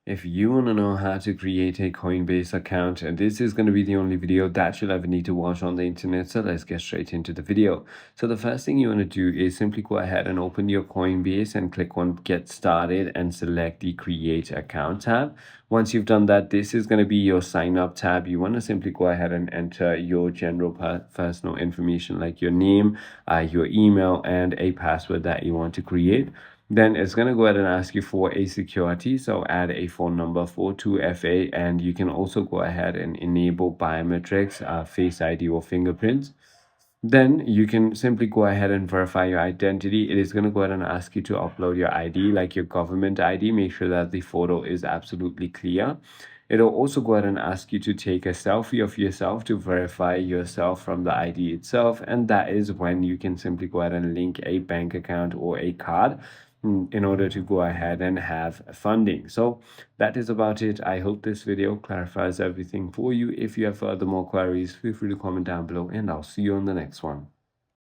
If you want to know how to create a Coinbase account, and this is going to be the only video that you'll ever need to watch on the internet, so let's get straight into the video. So the first thing you want to do is simply go ahead and open your Coinbase and click on Get Started and select the Create Account tab. Once you've done that, this is going to be your sign up tab. You want to simply go ahead and enter your general personal information like your name, your email, and a password that you want to create. Then it's going to go ahead and ask you for a security. So add a phone number for 2FA, and you can also go ahead and enable biometrics, Face ID or fingerprints. Then you can simply go ahead and verify your identity. It is going to go ahead and ask you to upload your ID, like your government ID. Make sure that the photo is absolutely clear. It'll also go ahead and ask you to take a selfie of yourself to verify yourself from the ID itself. And that is when you can simply go ahead and link a bank account or a card in order to go ahead and have funding. So that is about it. I hope this video clarifies everything for you. If you have further more queries, feel free to comment down below, and I'll see you on the next one.